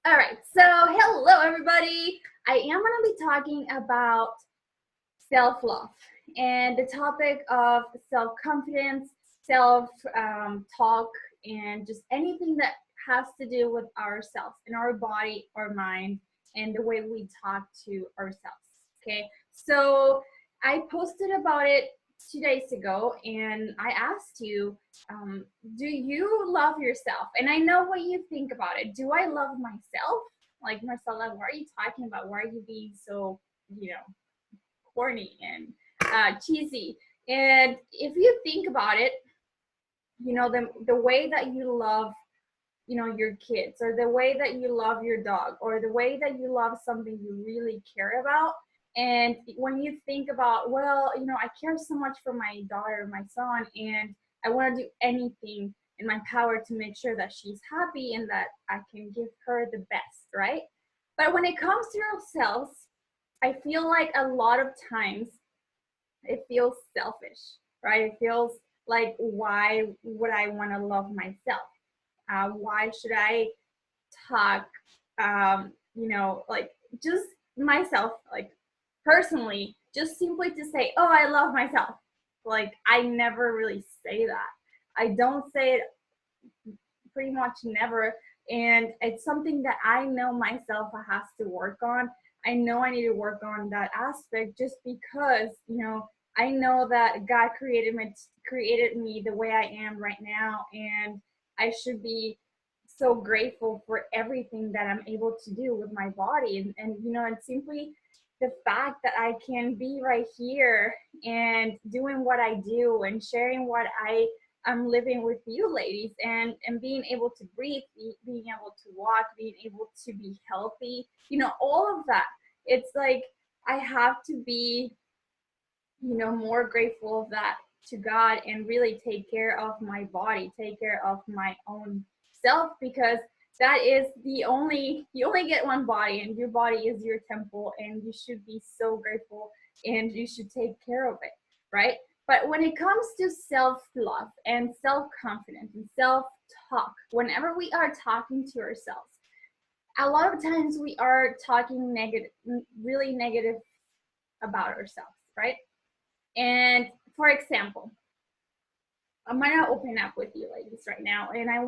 All right, so hello everybody. I am going to be talking about self-love and the topic of self-confidence, self talk, and just anything that has to do with ourselves and our body, our mind, and the way we talk to ourselves. Okay, so I posted about it 2 days ago and I asked you, um, do you love yourself? And I know what you think about it. Do I love myself? Like, Marcella, what are you talking about? Why are you being so, you know, corny and cheesy? And if you think about it, the way that you love, your kids, or the way that you love your dog, or the way that you love something you really care about. And when you think about, well, I care so much for my daughter, my son, and I want to do anything in my power to make sure that she's happy and that I can give her the best, right? But when it comes to ourselves, I feel like a lot of times it feels selfish, right? It feels like, why would I want to love myself? Why should I talk, like, just myself, like, personally, just simply to say, oh, I love myself. Like, I never really say that. I don't say it pretty much never. And it's something that I know myself has to work on. I know I need to work on that aspect just because, I know that God created me the way I am right now, and I should be so grateful for everything that I'm able to do with my body. And simply the fact that I can be right here and doing what I do and sharing what I'm living with you ladies, and being able to breathe, being able to walk, being able to be healthy, all of that. It's like I have to be, more grateful of that to God, and really take care of my body, take care of my own self, because that is you only get one body, and your body is your temple, and you should be so grateful, and you should take care of it, right? But when it comes to self-love and self-confidence and self-talk, whenever we are talking to ourselves, a lot of times we are talking negative, really negative about ourselves, right? And for example, I'm gonna open up with you ladies right now, and I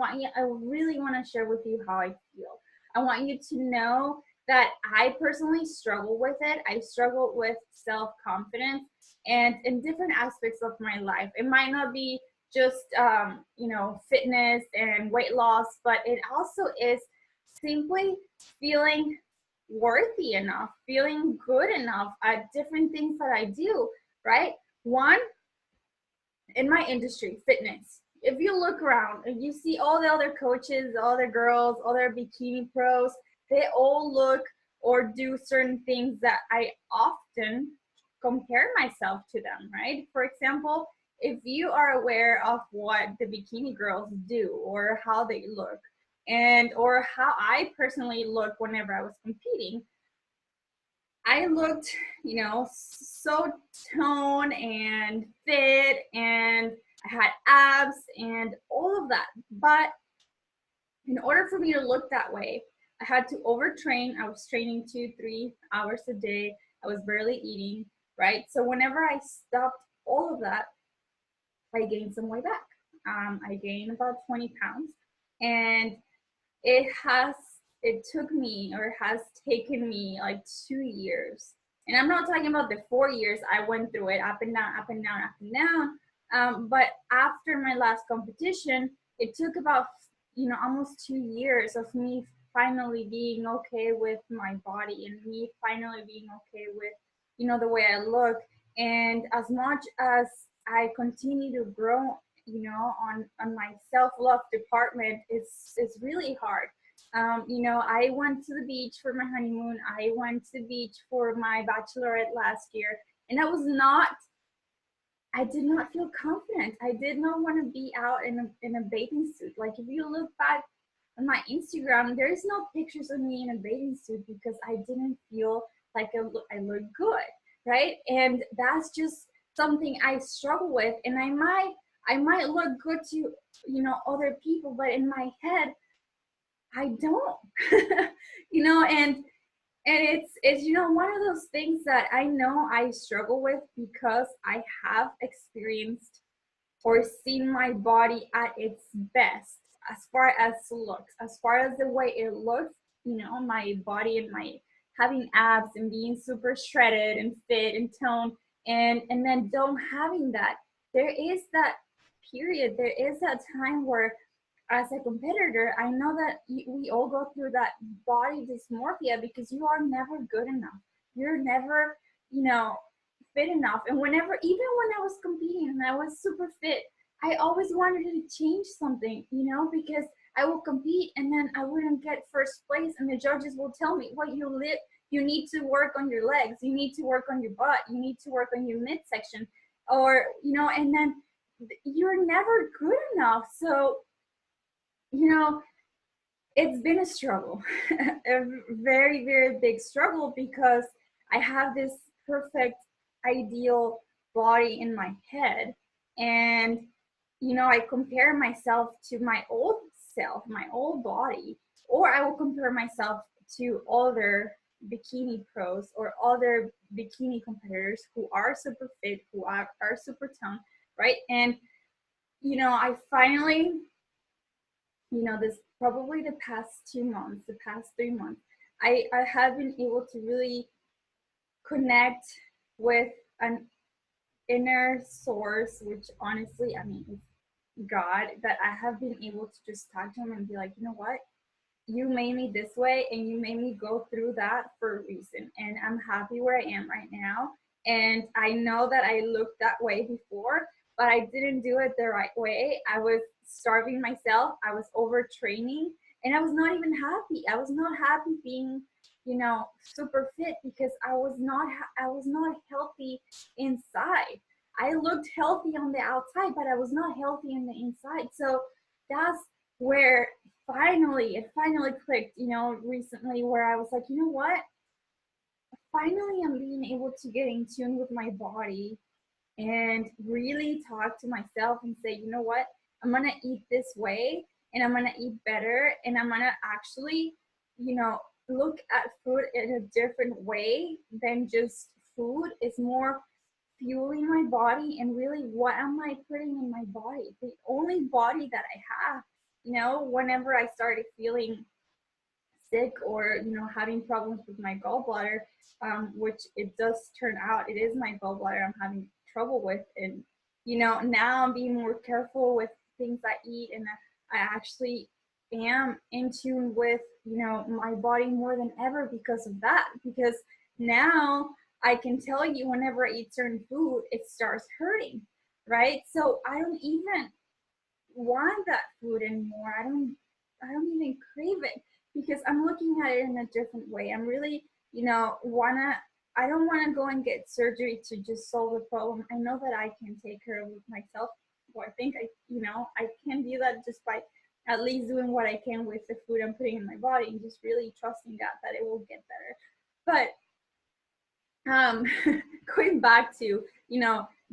really want to share with you how I feel. I want you to know that I personally struggle with it. I struggle with self-confidence, and in different aspects of my life. It might not be just fitness and weight loss, but it also is simply feeling worthy enough, feeling good enough at different things that I do, right? One, in my industry, fitness. If you look around and you see all the other coaches, all the girls, all their bikini pros, they all look or do certain things that I often compare myself to them, right? For example, if you are aware of what the bikini girls do or how they look, and or how I personally look whenever I was competing, I looked, so toned and fit, and I had abs and all of that. But in order for me to look that way, I had to overtrain. I was training 2, 3 hours a day. I was barely eating, right? So whenever I stopped all of that, I gained some weight back. I gained about 20 pounds, and it has it took me, or it has taken me, like 2 years. And I'm not talking about the 4 years I went through it, up and down, up and down, up and down. But after my last competition, it took about, almost 2 years of me finally being okay with my body, and me finally being okay with, the way I look. And as much as I continue to grow, on my self-love department, it's really hard. I went to the beach for my honeymoon. I went to the beach for my bachelorette last year, and I did not feel confident. I did not want to be out in a bathing suit. Like, if you look back on my Instagram, there is no pictures of me in a bathing suit, because I didn't feel like I look good, right? And that's just something I struggle with. And I might look good to, other people, but in my head, I don't. You know, and it's one of those things that I know I struggle with because I have experienced or seen my body at its best as far as looks, as far as the way it looks, my body and my having abs and being super shredded and fit and toned, and then don't having that. There is that period, there is that time where as a competitor, I know that we all go through that body dysmorphia because you are never good enough. You're never, you know, fit enough. And whenever, even when I was competing and I was super fit, I always wanted to change something, because I will compete and then I wouldn't get first place, and the judges will tell me, "What you need to work on your legs, you need to work on your butt, you need to work on your midsection," or and then you're never good enough. So you know it's been a struggle, a very, very big struggle, because I have this perfect ideal body in my head. And, I compare myself to my old self, my old body, or I will compare myself to other bikini pros or other bikini competitors who are super fit, who are super toned, right? And, I finally this probably the past 2 months, the past 3 months, I have been able to really connect with an inner source, which honestly, I mean, it's God, that I have been able to just talk to him and be like, you know what? You made me this way and you made me go through that for a reason. And I'm happy where I am right now. And I know that I looked that way before, but I didn't do it the right way. I was starving myself, I was overtraining, and I was not even happy. I was not happy being, super fit, because I was not healthy inside. I looked healthy on the outside, but I was not healthy in the inside. So that's where it finally clicked, recently, where I was like, you know what? Finally, I'm being able to get in tune with my body and really talk to myself and say, you know what? I'm going to eat this way and I'm going to eat better. And I'm going to actually, look at food in a different way than just food. Is more fueling my body, and really, what am I putting in my body? The only body that I have, whenever I started feeling sick or having problems with my gallbladder, which it does turn out it is my gallbladder I'm having trouble with. And now I'm being more careful with things I eat, and I actually am in tune with my body more than ever because of that. Because now I can tell you, whenever I eat certain food, it starts hurting, right? So I don't even want that food anymore. I don't even crave it, because I'm looking at it in a different way. I'm really, I don't wanna go and get surgery to just solve the problem. I know that I can take care of myself. Well, I think I can do that just by at least doing what I can with the food I'm putting in my body, and just really trusting God that it will get better. But going back to,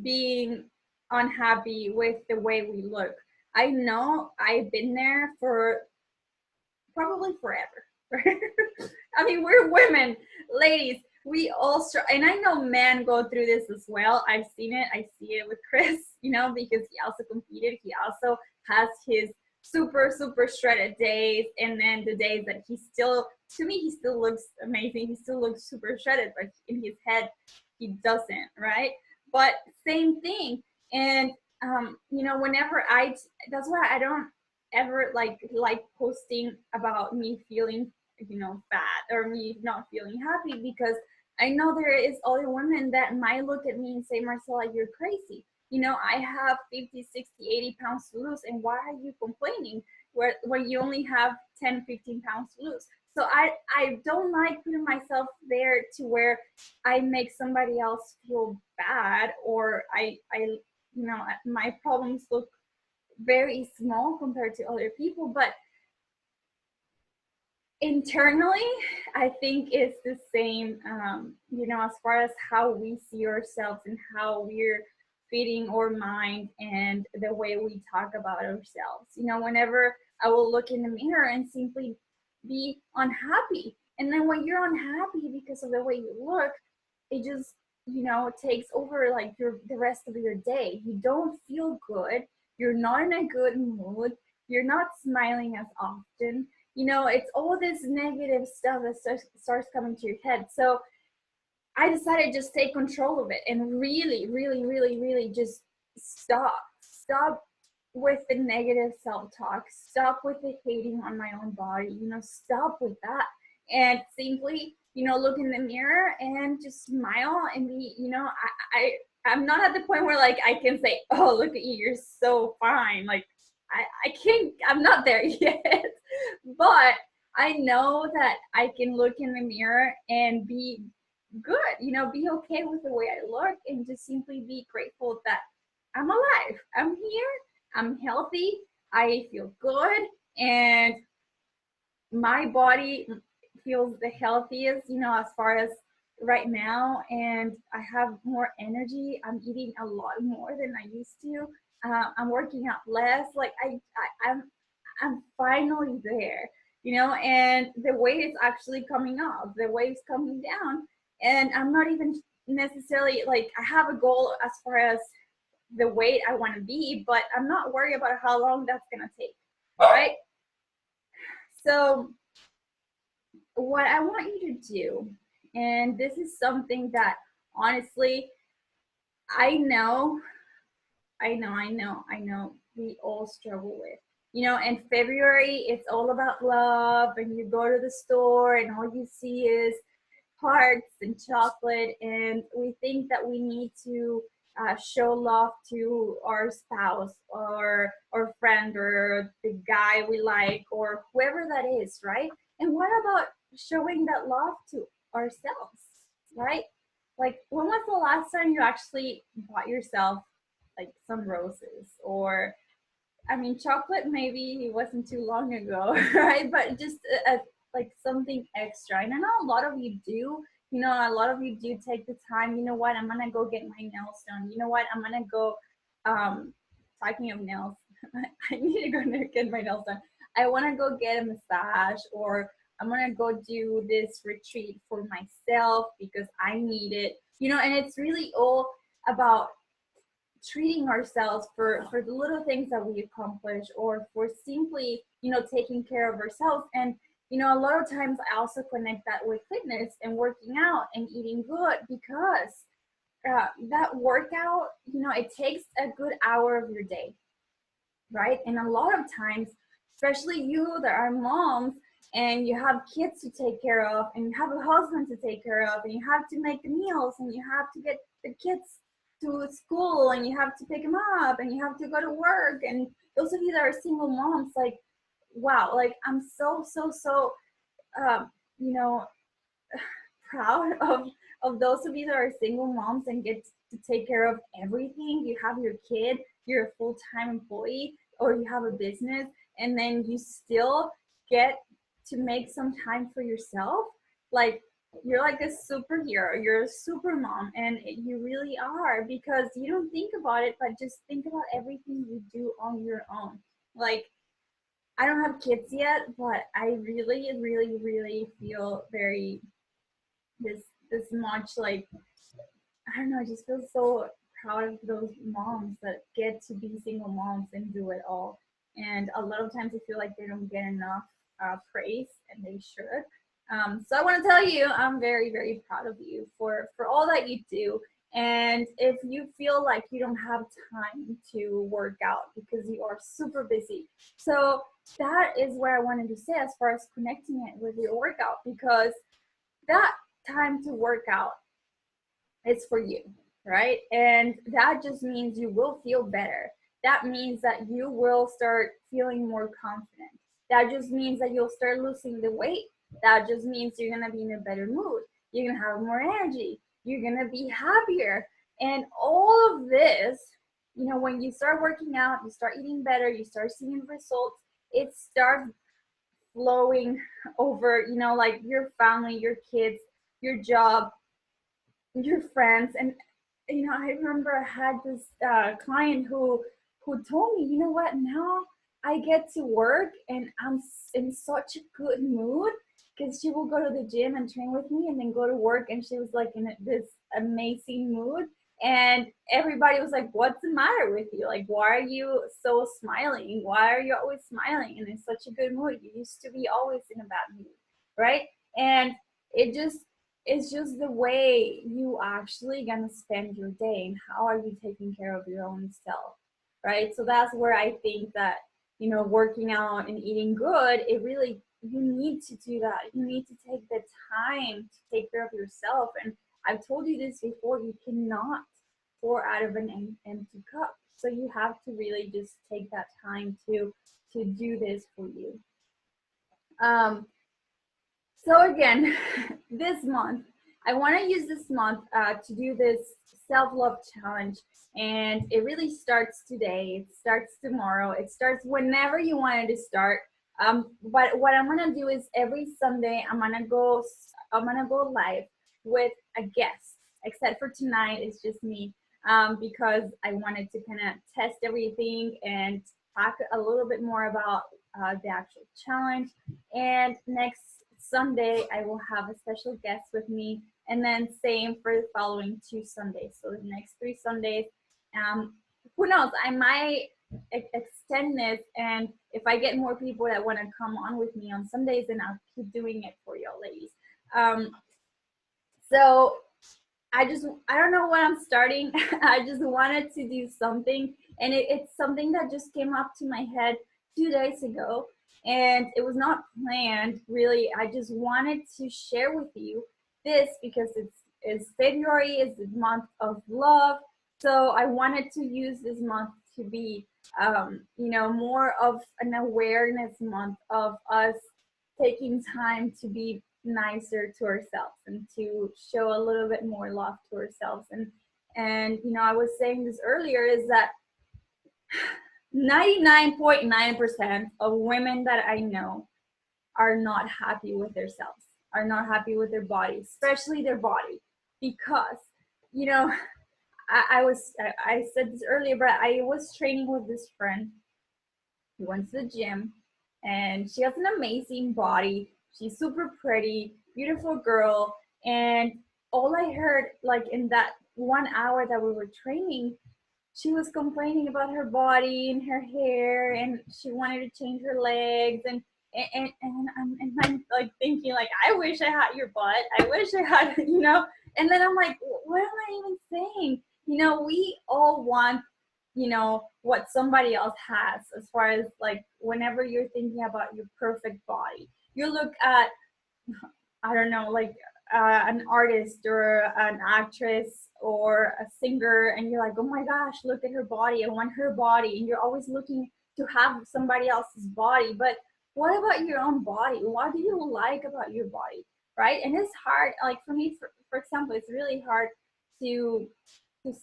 being unhappy with the way we look. I know I've been there for probably forever. I mean, we're women, ladies. We all and I know men go through this as well. I've seen it. I see it with Chris, because he also competed. He also has his super, super shredded days, and then the days that to me, he still looks amazing. He still looks super shredded, but in his head, he doesn't, right? But same thing. And whenever that's why I don't ever like posting about me feeling fat or me not feeling happy, because I know there is other women that might look at me and say, Marcela, you're crazy. I have 50, 60, 80 pounds to lose, and why are you complaining when you only have 10, 15 pounds to lose? So I don't like putting myself there to where I make somebody else feel bad, or my problems look very small compared to other people. But internally, I think it's the same, as far as how we see ourselves and how we're feeding our mind and the way we talk about ourselves. Whenever I will look in the mirror and simply be unhappy. And then when you're unhappy because of the way you look, it just, takes over like the rest of your day. You don't feel good. You're not in a good mood. You're not smiling as often. It's all this negative stuff that starts coming to your head. So I decided just take control of it and really, really, really, really just stop with the negative self-talk, stop with the hating on my own body, stop with that, and simply, look in the mirror and just smile and be, I'm not at the point where like I can say, oh, look at you, you're so fine. Like I can't, I'm not there yet, but I know that I can look in the mirror and be good, be okay with the way I look and just simply be grateful that I'm alive, I'm here, I'm healthy, I feel good, and my body feels the healthiest, as far as right now, and I have more energy. I'm eating a lot more than I used to. I'm working out less. Like I'm finally there, and the weight is actually coming off. The weight is coming down, and I'm not even necessarily like I have a goal as far as the weight I want to be, but I'm not worried about how long that's gonna take, right? So what I want you to do, and this is something that honestly, I know, we all struggle with. In February, it's all about love, and you go to the store, and all you see is hearts and chocolate, and we think that we need to show love to our spouse or our friend or the guy we like or whoever that is, right? And what about showing that love to ourselves, right? Like, when was the last time you actually bought yourself like some roses? Or, I mean, chocolate maybe it wasn't too long ago, right? But just like something extra. And I know a lot of you do. A lot of you do take the time. You know what? I'm gonna go get my nails done. You know what? I'm gonna go. Um, Talking of nails, I need to go get my nails done. I want to go get a massage, or I'm gonna go do this retreat for myself because I need it. And it's really all about treating ourselves for the little things that we accomplish, or for simply taking care of ourselves. And a lot of times I also connect that with fitness and working out and eating good, because that workout, it takes a good hour of your day, right? And a lot of times, especially you that are moms and you have kids to take care of, and you have a husband to take care of, and you have to make the meals, and you have to get the kids to school, and you have to pick them up, and you have to go to work. And those of you that are single moms, like, wow, like I'm so um, you know proud of those of you that are single moms and get to take care of everything. You have your kid, you're a full-time employee, or you have a business, and then you still get to make some time for yourself. Like, you're like a superhero, you're a super mom, and you really are, because you don't think about it, but just think about everything you do on your own. Like, I don't have kids yet, but I really, really, really feel very this much, like, I don't know, I just feel so proud of those moms that get to be single moms and do it all. And a lot of times I feel like they don't get enough praise, and they should. So I want to tell you, I'm very, very proud of you for all that you do. And if you feel like you don't have time to work out because you are super busy, so that is where I wanted to say as far as connecting it with your workout, because that time to work out, it's for you, right? And that just means you will feel better. That means that you will start feeling more confident. That just means that you'll start losing the weight. That just means you're gonna be in a better mood. You're gonna have more energy. You're gonna be happier. And all of this, when you start working out, you start eating better, you start seeing results, it starts flowing over, like your family, your kids, your job, your friends. And I remember I had this client who told me, you know what, now I get to work and I'm in such a good mood because she will go to the gym and train with me and then go to work, and she was like in this amazing mood. And everybody was like, what's the matter with you? Like, why are you so smiling? Why are you always smiling and in such a good mood? You used to be always in a bad mood, right? And it just it's just the way you actually gonna spend your day and how are you taking care of your own self, right? So that's where I think that, you know, working out and eating good, it really, you need to do that. You need to take the time to take care of yourself. And I've told you this before, you cannot pour out of an empty cup. So you have to really just take that time to do this for you. Um, so again, this month, I want to use this month to do this self-love challenge. And it really starts today. It starts tomorrow. It starts whenever you want it to start. But what I'm gonna do is every Sunday I'm gonna go live with a guest. Except for tonight, it's just me, because I wanted to kind of test everything and talk a little bit more about the actual challenge. And next Sunday, I will have a special guest with me, and then same for the following 2 Sundays. So the next 3 Sundays, um, who knows? I might extend this, and if I get more people that want to come on with me on Sundays, then I'll keep doing it for y'all, ladies. Um, so I don't know when I'm starting. I just wanted to do something, and it's something that just came up to my head 2 days ago, and it was not planned really. I just wanted to share with you this because it's February, is the month of love. So I wanted to use this month to be, you know, more of an awareness month of us taking time to be nicer to ourselves and to show a little bit more love to ourselves. And you know, I was saying this earlier, is that 99.9% of women that I know are not happy with themselves, are not happy with their body, especially their body. Because, you know, I said this earlier, but I was training with this friend who went to the gym, and she has an amazing body. She's super pretty, beautiful girl. And all I heard, like in that 1 hour that we were training, she was complaining about her body and her hair, and she wanted to change her legs. And I'm like thinking, like, I wish I had your butt. I wish I had, you know. And then I'm like, what am I even saying? You know, we all want, you know, what somebody else has, as far as like whenever you're thinking about your perfect body, you look at, I don't know, like an artist or an actress or a singer, and you're like, oh my gosh, look at her body. I want her body. And you're always looking to have somebody else's body. But what about your own body? What do you like about your body? Right? And it's hard. Like for me, for example, it's really hard to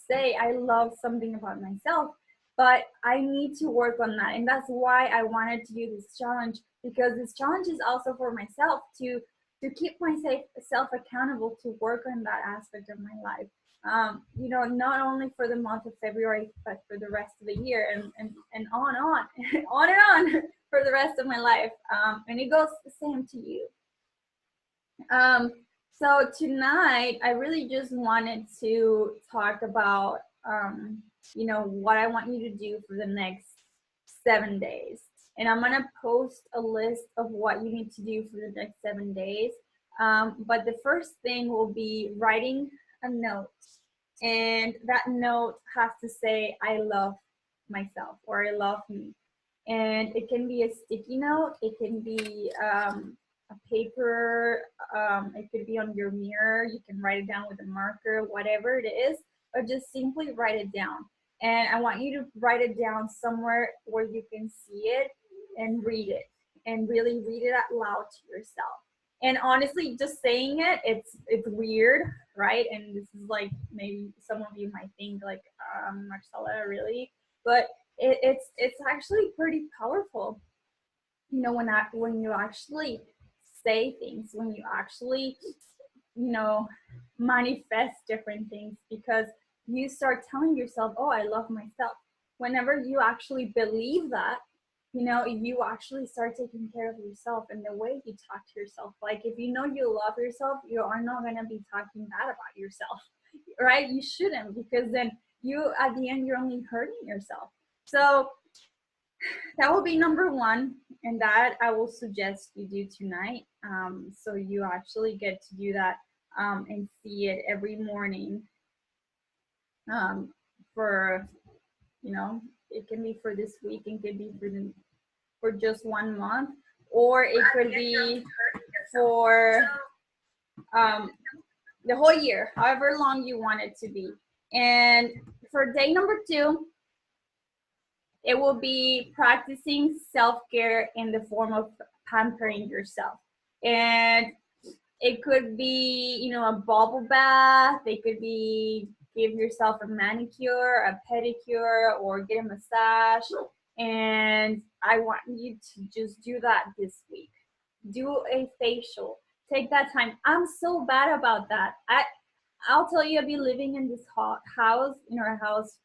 say I love something about myself, but I need to work on that. And that's why I wanted to do this challenge, because this challenge is also for myself to keep myself accountable, to work on that aspect of my life. You know, not only for the month of February, but for the rest of the year, and on on and on for the rest of my life. And it goes the same to you. Um, so tonight, I really just wanted to talk about, you know, what I want you to do for the next 7 days. And I'm gonna post a list of what you need to do for the next 7 days. But the first thing will be writing a note. And that note has to say, I love myself, or I love me. And it can be a sticky note, it can be a paper, it could be on your mirror, you can write it down with a marker, whatever it is, or just simply write it down. And I want you to write it down somewhere where you can see it and read it, and really read it out loud to yourself. And honestly, just saying it, it's weird, right? And this is like, maybe some of you might think like, Marcela, really? But it's actually pretty powerful, you know, when you actually say things, when you actually, you know, manifest different things, because you start telling yourself, oh, I love myself. Whenever you actually believe that, you know, if you actually start taking care of yourself and the way you talk to yourself, like if you know you love yourself, you are not going to be talking bad about yourself, right? You shouldn't, because then you, at the end, you're only hurting yourself. So that will be number one, and that I will suggest you do tonight. So you actually get to do that and see it every morning um, for, you know, it can be for this week, and could be for just 1 month, or it could be for um, the whole year, however long you want it to be. And for day number 2, it will be practicing self-care in the form of pampering yourself. And it could be, you know, a bubble bath. It could be give yourself a manicure, a pedicure, or get a massage. And I want you to just do that this week. Do a facial. Take that time. I'm so bad about that. I'll tell you, I've been living in this house, in our house.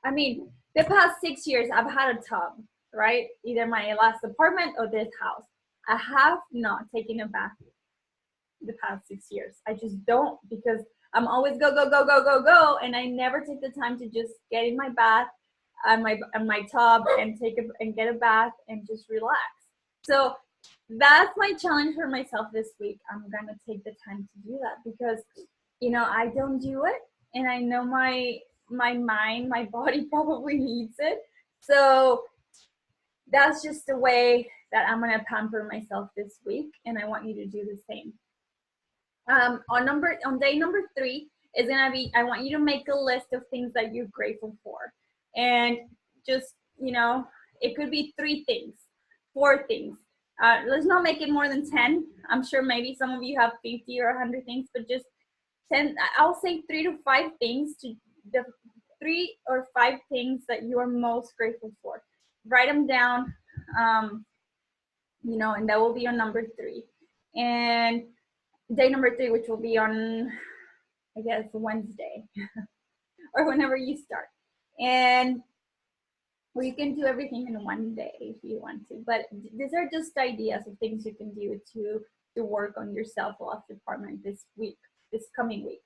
I mean, the past 6 years, I've had a tub, right? Either my last apartment or this house. I have not taken a bath the past 6 years. I just don't, because I'm always go, go, go, go, go, go. And I never take the time to just get in my bath and my tub and get a bath and just relax. So that's my challenge for myself this week. I'm gonna take the time to do that, because, you know, I don't do it, and I know my mind, my body probably needs it. So that's just the way that I'm gonna pamper myself this week, and I want you to do the same. On day number 3 is gonna be, I want you to make a list of things that you're grateful for, and just, you know, it could be 3 things, 4 things. Let's not make it more than 10. I'm sure maybe some of you have 50 or 100 things, but just 10. I'll say 3 to 5 things, to the 3 or 5 things that you are most grateful for. Write them down, you know, and that will be on number 3. And day number 3, which will be on, I guess, Wednesday or whenever you start. And well, you can do everything in one day if you want to, but these are just ideas of things you can do to work on your self-love department this week, this coming week.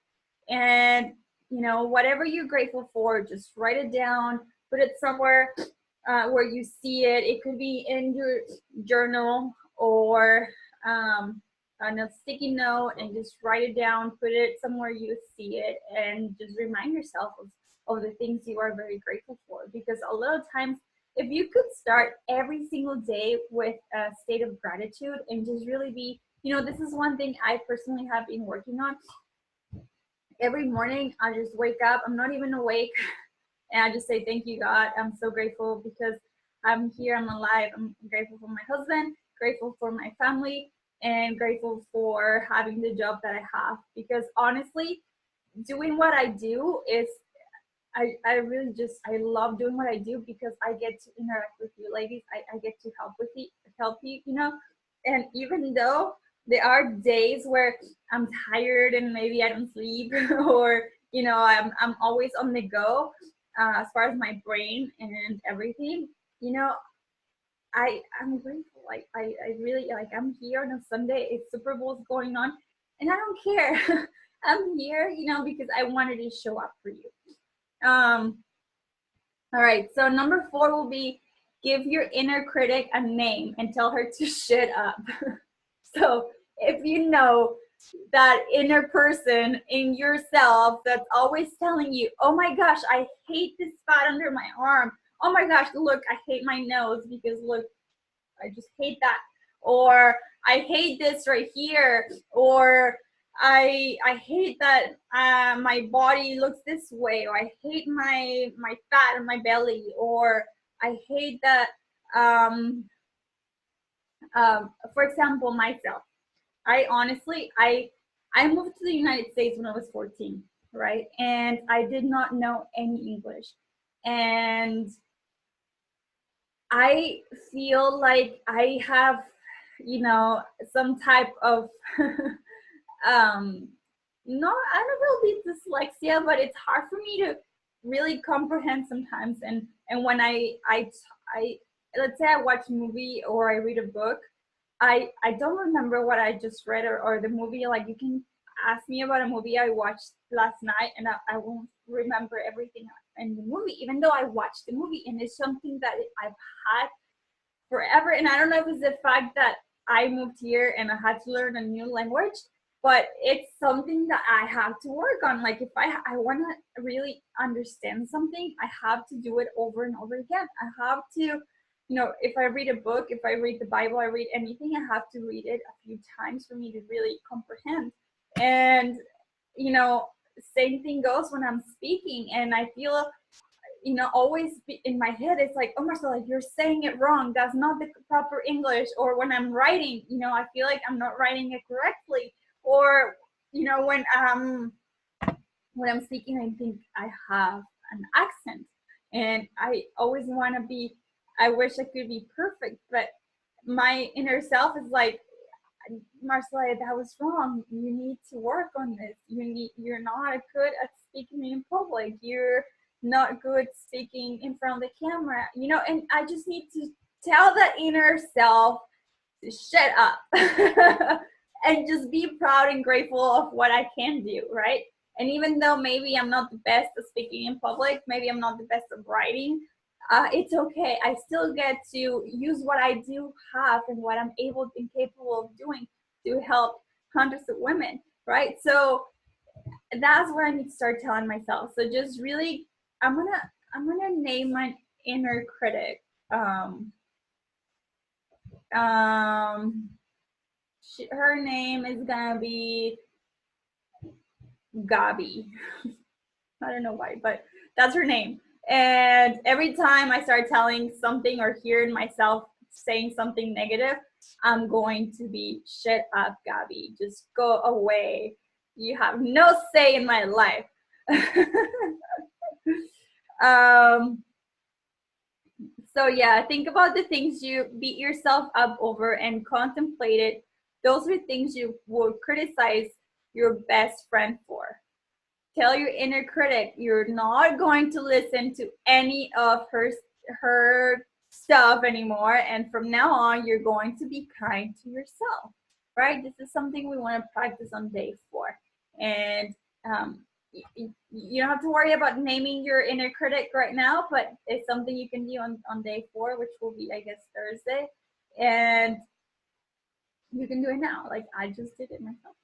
And, you know, whatever you're grateful for, just write it down, put it somewhere where you see it. It could be in your journal, or on a sticky note, and just write it down, put it somewhere you see it, and just remind yourself of the things you are very grateful for. Because a lot of times, if you could start every single day with a state of gratitude and just really be, you know, this is one thing I personally have been working on. Every morning, I just wake up, I'm not even awake, and I just say, thank you, God. I'm so grateful because I'm here, I'm alive. I'm grateful for my husband, grateful for my family, and grateful for having the job that I have. Because honestly, doing what I do is, I really just, I love doing what I do, because I get to interact with you ladies. I get to help you, you know. And even though there are days where I'm tired and maybe I don't sleep or, you know, I'm always on the go as far as my brain and everything, you know, I'm grateful. I really, like, I'm here on a Sunday, it's Super Bowl's going on, and I don't care. I'm here, you know, because I wanted to show up for you. All right, so number 4 will be, give your inner critic a name and tell her to shut up. So if you know that inner person in yourself that's always telling you, oh my gosh, I hate this spot under my arm. Oh my gosh, look, I hate my nose because look, I just hate that. Or I hate this right here. Or I hate that my body looks this way. Or I hate my fat in my belly. Or I hate that, for example, myself. I honestly, I moved to the United States when I was 14, right? And I did not know any English. And I feel like I have, you know, some type of, no, I don't know if it's dyslexia, but it's hard for me to really comprehend sometimes. And when I let's say I watch a movie or I read a book, I don't remember what I just read or the movie. Like you can ask me about a movie I watched last night and I won't remember everything in the movie, even though I watched the movie, and it's something that I've had forever. And I don't know if it's the fact that I moved here and I had to learn a new language, but it's something that I have to work on. Like if I want to really understand something, I have to do it over and over again. I have to, if I read a book, if I read the Bible, I read anything, I have to read it a few times for me to really comprehend. And, same thing goes when I'm speaking, and I feel always in my head, it's like, oh Marcela, you're saying it wrong. That's not the proper English. Or when I'm writing, I feel like I'm not writing it correctly. Or, when I'm speaking, I think I have an accent. And I always want to be, I wish I could be perfect, but my inner self is like, Marcela, that was wrong. You need to work on this. You're not good at speaking in public. You're not good speaking in front of the camera, and I just need to tell that inner self to shut up and just be proud and grateful of what I can do, right? And even though maybe I'm not the best at speaking in public, maybe I'm not the best at writing, it's okay. I still get to use what I do have and what I'm able and capable of doing to help hundreds of women, right? So that's what I need to start telling myself. So just really, I'm gonna name my inner critic. Her name is gonna be Gabi. I don't know why, but that's her name. And every time I start telling something or hearing myself saying something negative, I'm going to be, shut up, Gabi. Just go away. You have no say in my life. So yeah, think about the things you beat yourself up over and contemplate it. Those are things you would criticize your best friend for. Tell your inner critic you're not going to listen to any of her stuff anymore, and from now on you're going to be kind to yourself, right? This is something we want to practice on day 4. And you don't have to worry about naming your inner critic right now, but it's something you can do on day 4, which will be, I guess, Thursday. And you can do it now. Like I just did it myself.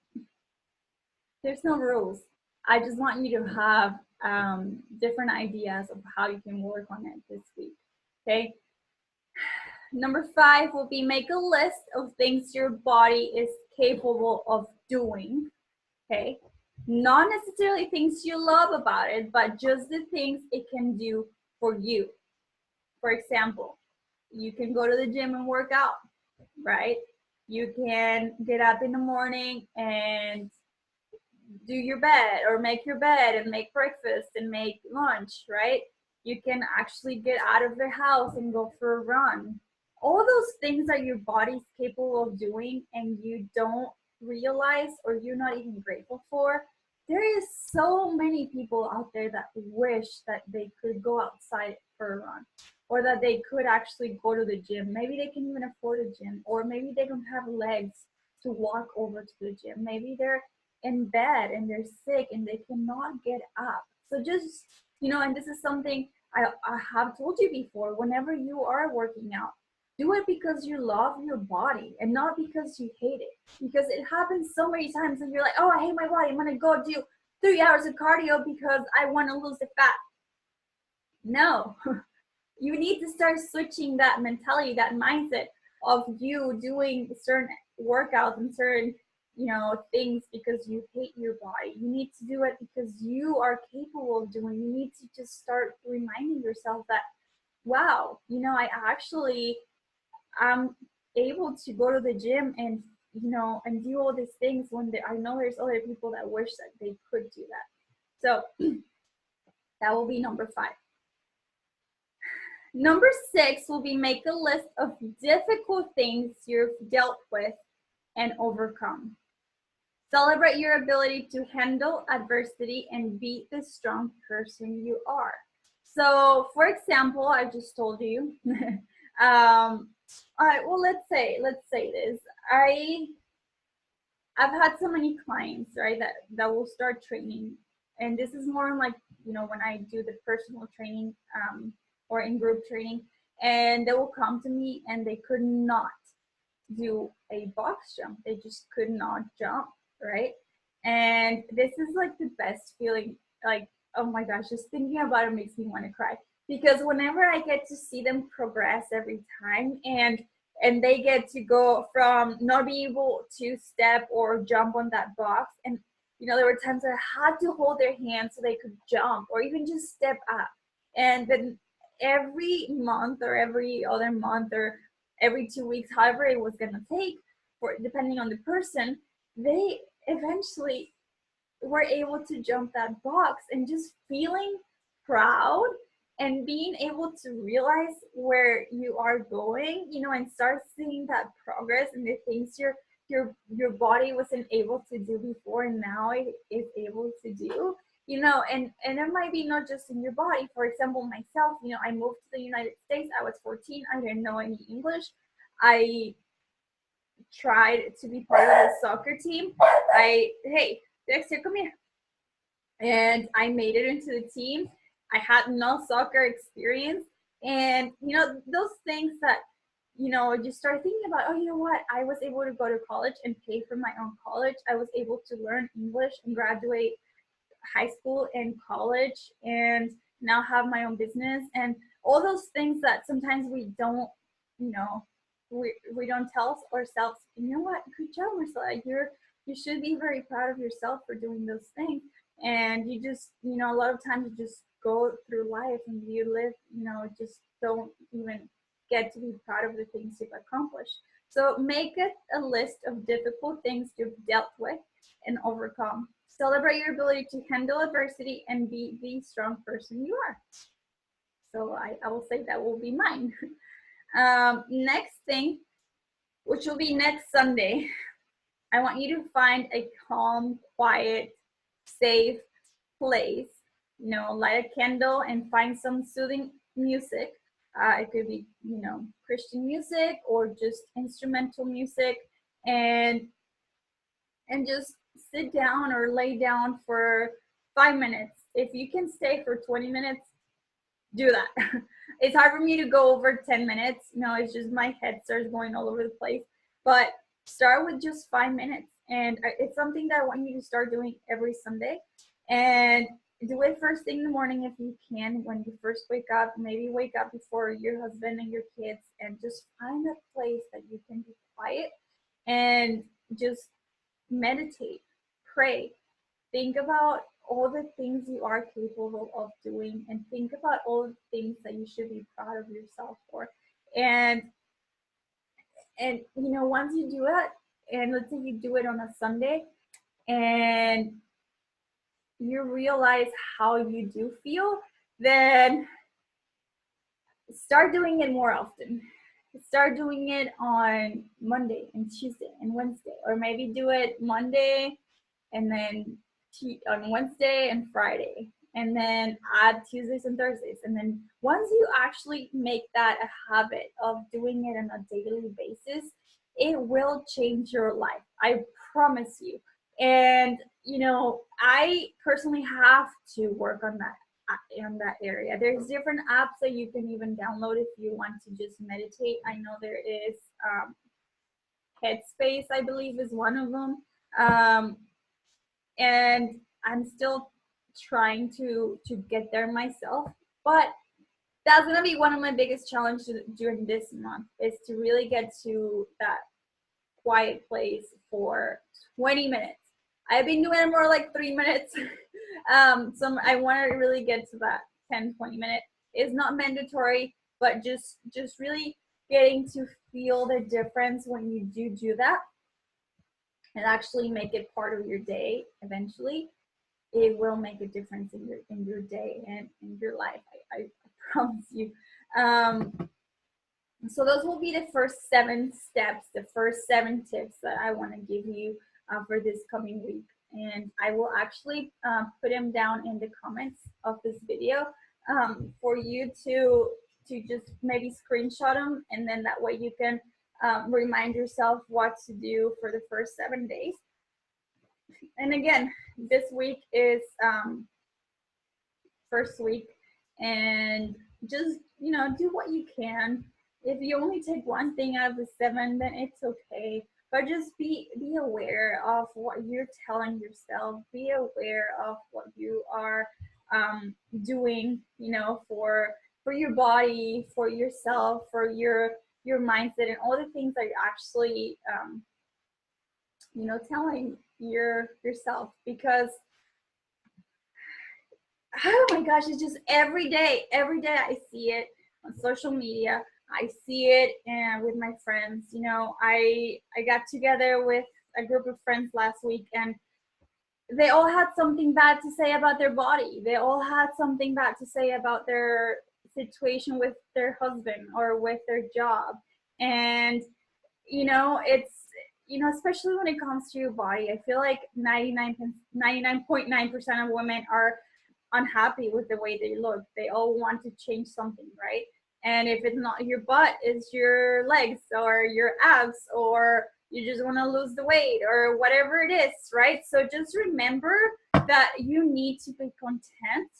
There's no rules. I just want you to have different ideas of how you can work on it this week. Okay. Number 5 will be make a list of things your body is capable of doing. Okay. Not necessarily things you love about it, but just the things it can do for you. For example, you can go to the gym and work out, right? You can get up in the morning and do your bed or make your bed and make breakfast and make lunch, right? You can actually get out of the house and go for a run. All those things that your body's capable of doing and you don't realize or you're not even grateful for. There is so many people out there that wish that they could go outside for a run, or that they could actually go to the gym. Maybe they can even afford a gym, or maybe they don't have legs to walk over to the gym. Maybe they're in bed and they're sick and they cannot get up. So just, and this is something I have told you before, whenever you are working out, do it because you love your body and not because you hate it. Because it happens so many times and you're like, oh, I hate my body. I'm going to go do 3 hours of cardio because I want to lose the fat. No, you need to start switching that mentality, that mindset of you doing certain workouts and certain things because you hate your body. You need to do it because you are capable of doing. You need to just start reminding yourself that, wow, I actually am able to go to the gym and and do all these things when I know there's other people that wish that they could do that. So that will be number 5. Number 6 will be make a list of difficult things you've dealt with and overcome. Celebrate your ability to handle adversity and be the strong person you are. So, for example, I just told you, All right, well, let's say this. I've had so many clients, right, that will start training, and this is more like, when I do the personal training, or in group training, and they will come to me and they could not do a box jump. They just could not jump, right? And this is like the best feeling. Like, oh my gosh, just thinking about it makes me want to cry, because whenever I get to see them progress every time, and they get to go from not being able to step or jump on that box, and there were times I had to hold their hand so they could jump or even just step up. And then every month or every other month or every 2 weeks, however it was going to take, for depending on the person, they eventually were able to jump that box, and just feeling proud and being able to realize where you are going, and start seeing that progress and the things your body wasn't able to do before, and now it is able to do. And it might be not just in your body. For example, myself, I moved to the United States. I was 14. I didn't know any English. I tried to be part of the soccer team. Hey, Dexter, come here. And I made it into the team. I had no soccer experience. And, those things that, you start thinking about, oh, you know what? I was able to go to college and pay for my own college. I was able to learn English and graduate high school and college, and now have my own business, and all those things that sometimes we don't, you know, we don't tell ourselves, what, good job, Marcella. You should be very proud of yourself for doing those things. And you just, a lot of times you just go through life and you live, just don't even get to be proud of the things you've accomplished. So make it a list of difficult things you've dealt with and overcome. Celebrate your ability to handle adversity and be the strong person you are. So I will say that will be mine. Next thing, which will be next Sunday, I want you to find a calm, quiet, safe place. Light a candle and find some soothing music. It could be, Christian music or just instrumental music, and just sit down or lay down for 5 minutes. If you can stay for 20 minutes, do that. It's hard for me to go over 10 minutes. It's just my head starts going all over the place. But start with just 5 minutes. And it's something that I want you to start doing every Sunday. And do it first thing in the morning if you can, when you first wake up. Maybe wake up before your husband and your kids, and just find a place that you can be quiet and just meditate, pray, think about all the things you are capable of doing, and think about all the things that you should be proud of yourself for. And once you do it, and let's say you do it on a Sunday, and you realize how you do feel, then start doing it more often. Start doing it on Monday and Tuesday and Wednesday, or maybe do it Monday and then on Wednesday and Friday, and then add Tuesdays and Thursdays. And then once you actually make that a habit of doing it on a daily basis, it will change your life. I promise you. And I personally have to work on that in that area. There's different apps that you can even download if you want to just meditate. I know there is Headspace, I believe, is one of them. And I'm still trying to get there myself. But that's gonna be one of my biggest challenges during this month, is to really get to that quiet place for 20 minutes. I've been doing it more like 3 minutes. So I want to really get to that 10-20 minute. It's not mandatory, but just really getting to feel the difference when you do that, and actually make it part of your day. Eventually it will make a difference in your day and in your life. I promise you. So those will be the first 7 steps, the first 7 tips that I want to give you for this coming week. And I will actually put them down in the comments of this video for you to to just maybe screenshot them, and then that way you can remind yourself what to do for the first 7 days. And again, this week is first week, and just, you know, do what you can. If you only take one thing out of the 7, then it's okay. But just be aware of what you're telling yourself. Be aware of what you are doing, you know, for your body, for yourself, for your mindset, and all the things that you're actually you know, telling yourself. Because oh my gosh, it's just every day I see it on social media. I see it and with my friends. You know, I got together with a group of friends last week, and they all had something bad to say about their body. They all had something bad to say about their situation with their husband or with their job. And you know, it's, you know, especially when it comes to your body, I feel like 99.9% of women are unhappy with the way they look. They all want to change something, right? And if it's not your butt, it's your legs or your abs, or you just want to lose the weight or whatever it is, right? So just remember that you need to be content,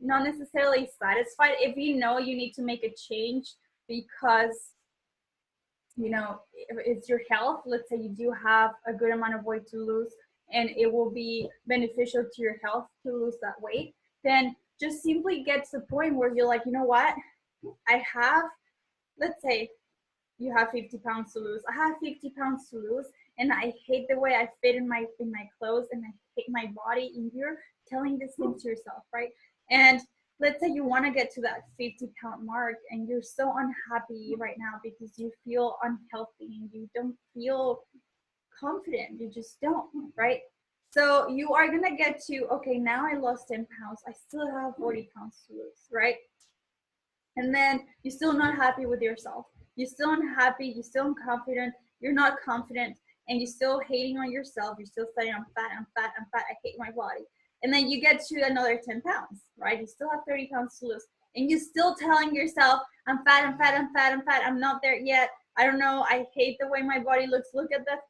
not necessarily satisfied. If you know you need to make a change because, you know, it's your health, let's say you do have a good amount of weight to lose and it will be beneficial to your health to lose that weight, then just simply get to the point where you're like, you know what, I have, let's say you have 50 pounds to lose. I have 50 pounds to lose, and I hate the way I fit in my clothes, and I hate my body. And you're telling this thing to yourself, right? And let's say you want to get to that 50-pound mark, and you're so unhappy right now because you feel unhealthy and you don't feel confident. You just don't, right? So you are gonna get to, okay, now I lost 10 pounds. I still have 40 pounds to lose, right? And then you're still not happy with yourself. You're still unhappy. You're still unconfident. You're not confident, and you're still hating on yourself. You're still saying, I'm fat, I'm fat, I'm fat. I hate my body. And then you get to another 10 pounds, right? You still have 30 pounds to lose, and you're still telling yourself, I'm fat, I'm fat, I'm fat, I'm fat. I'm not there yet. I don't know. I hate the way my body looks. Look at that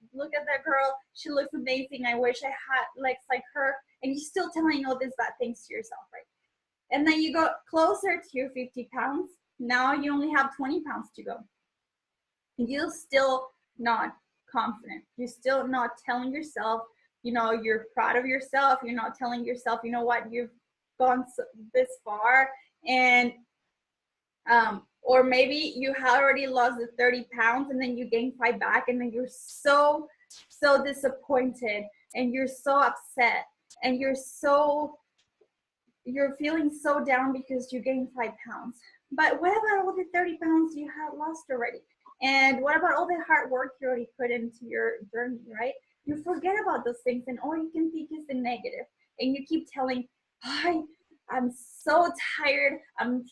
girl. She looks amazing. I wish I had legs like her. And you're still telling all these bad things to yourself, right? And then you go closer to your 50 pounds. Now you only have 20 pounds to go. You're still not confident. You're still not telling yourself, you know, you're proud of yourself. You're not telling yourself, you know what, you've gone this far. And or maybe you had already lost the 30 pounds and then you gain 5 back, and then you're so disappointed, and you're so upset, and you're feeling so down because you gained 5 pounds. But what about all the 30 pounds you had lost already? And what about all the hard work you already put into your journey, right? You forget about those things, and all you can think is the negative. And you keep telling, I'm so tired. I'm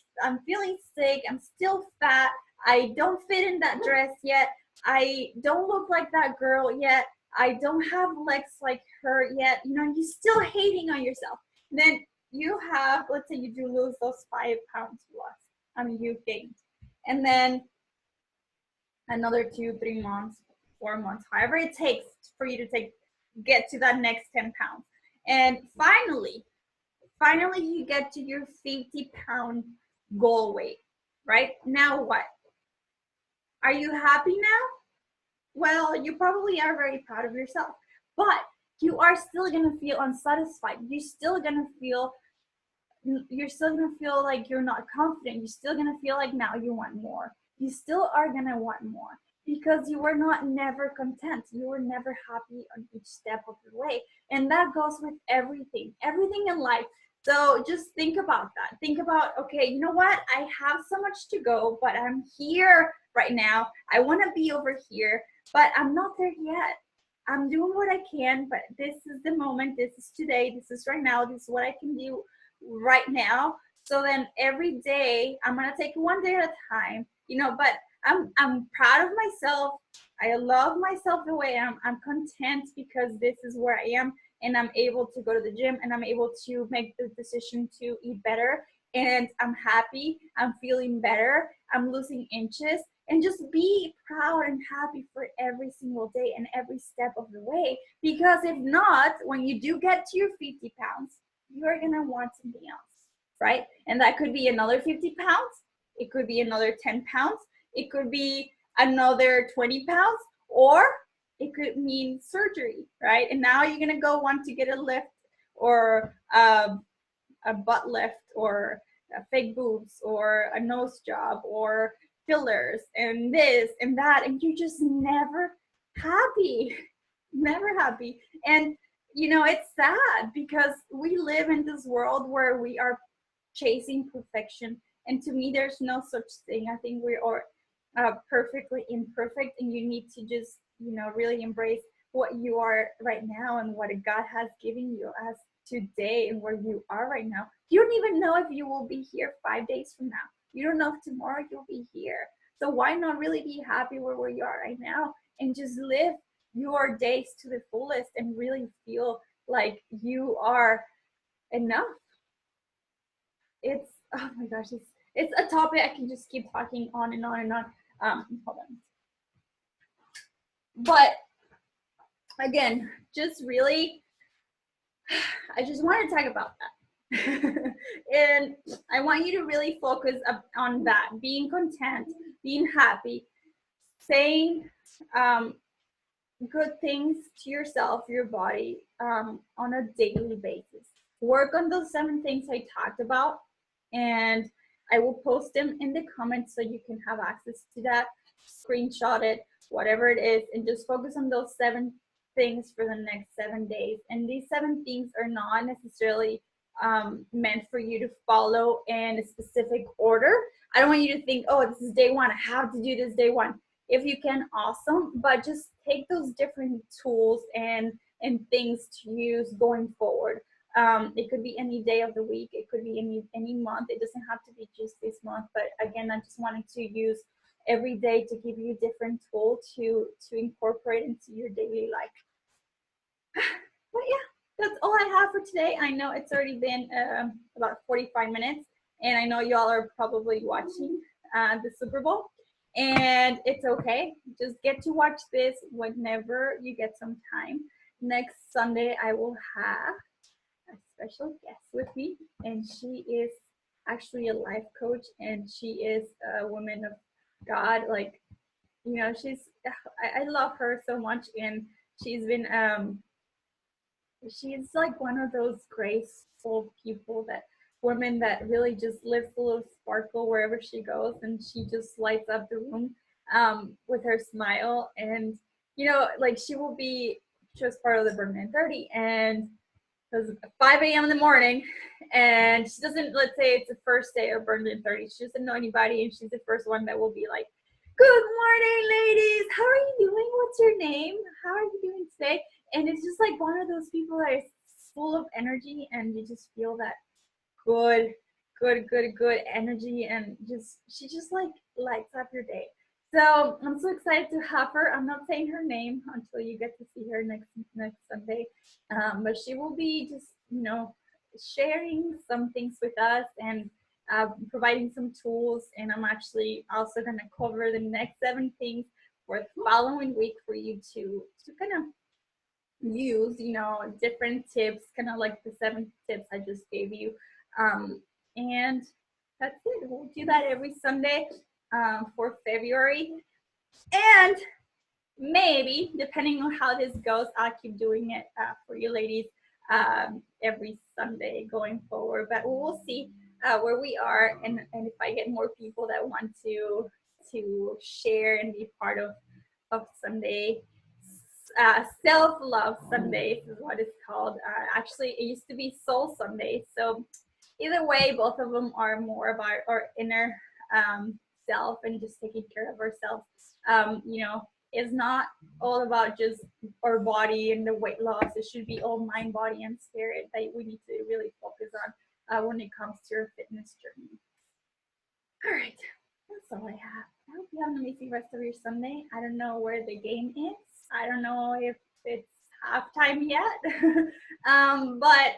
feeling sick. I'm still fat. I don't fit in that dress yet. I don't look like that girl yet. I don't have legs like her yet. You know, you're still hating on yourself. Then you have, let's say you do lose those 5 pounds you lost. I mean, you gained. And then another 2, 3 months, 4 months, however it takes for you to get to that next 10 pounds. And finally you get to your 50-pound goal weight, right? Now what? Are you happy now? Well, you probably are very proud of yourself, but you are still gonna feel unsatisfied. You're still gonna feel like you're not confident. You're still gonna feel like now you want more. You still are gonna want more because you were never content. You were never happy on each step of the way. And that goes with everything in life. So just think about that. Think about, okay, you know what? I have so much to go, but I'm here right now. I want to be over here, but I'm not there yet. I'm doing what I can, but this is the moment. This is today. This is right now. This is what I can do right now. So then every day, I'm going to take one day at a time, you know, but I'm proud of myself. I love myself the way I am. I'm content because this is where I am, and I'm able to go to the gym, and I'm able to make the decision to eat better, and I'm happy, I'm feeling better, I'm losing inches, and just be proud and happy for every single day and every step of the way. Because if not, when you do get to your 50 pounds, you're gonna want something else, right? And that could be another 50 pounds, it could be another 10 pounds, it could be another 20 pounds, or it could mean surgery, right? And now you're gonna go want to get a lift, or a butt lift, or fake boobs, or a nose job, or fillers, and this and that, and you're just never happy. Never happy. And it's sad because we live in this world where we are chasing perfection, and to me there's no such thing. I think we are perfectly imperfect, and you need to just really embrace what you are right now and what God has given you as today and where you are right now. You don't even know if you will be here 5 days from now. You don't know if tomorrow you'll be here. So why not really be happy where you are right now and just live your days to the fullest and really feel like you are enough. It's, oh my gosh, it's a topic I can just keep talking on and on and on. Hold on. But again, just really, I just want to talk about that. And I want you to really focus on that, being content, being happy, saying good things to yourself, your body, on a daily basis. Work on those 7 things I talked about, and I will post them in the comments so you can have access to that. Screenshot it, whatever it is, and just focus on those 7 things for the next 7 days. And these 7 things are not necessarily meant for you to follow in a specific order. I don't want you to think, oh, this is day 1, I have to do this day 1. If you can, awesome, but just take those different tools and things to use going forward. It could be any day of the week, it could be any month. It doesn't have to be just this month, but again, I just wanted to use every day to give you a different tool to incorporate into your daily life. But yeah, that's all I have for today. I know it's already been about 45 minutes, and I know y'all are probably watching the Super Bowl. And it's okay. Just get to watch this whenever you get some time. Next Sunday, I will have a special guest with me, and she is actually a life coach, and she is a woman of God. Like, I love her so much, and she's been, she's like one of those graceful people, that woman that really just lives a little sparkle wherever she goes, and she just lights up the room with her smile. And like, she was part of the Burn Man 30, and it was 5 a.m. in the morning, and she doesn't, let's say it's the first day of Burn Man 30, she doesn't know anybody, and she's the first one that will be like, good morning, ladies, how are you doing, what's your name, how are you doing today? And it's just like one of those people that is full of energy, and you just feel that good energy, and she just like lights up your day. So I'm so excited to have her. I'm not saying her name until you get to see her next Sunday, but she will be just sharing some things with us, and providing some tools. And I'm actually also going to cover the next 7 things for the following week for you to kind of use, different tips, kind of like the 7 tips I just gave you. And that's it. We'll do that every Sunday for February. And maybe, depending on how this goes, I'll keep doing it for you ladies every Sunday going forward. But we'll see where we are, and if I get more people that want to share and be part of Sunday. Self-love Sundays is what it's called. Actually, it used to be Soul Sundays. So either way, both of them are more about our inner self and just taking care of ourselves. It's not all about just our body and the weight loss. It should be all mind, body, and spirit that we need to really focus on when it comes to your fitness journey. All right, that's all I have. I hope you have an amazing rest of your Sunday. I don't know where the game is. I don't know if it's halftime yet, but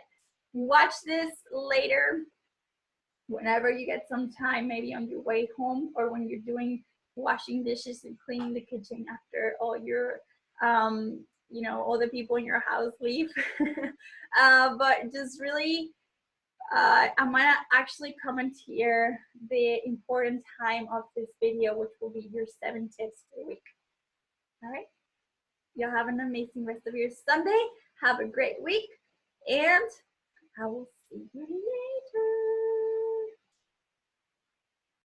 watch this later. whenever you get some time, maybe on your way home or when you're doing washing dishes and cleaning the kitchen after all your all the people in your house leave. But just really, I'm gonna actually comment here the important time of this video, which will be your 7 tips per week. All right, y'all have an amazing rest of your Sunday. Have a great week, and I will see you later.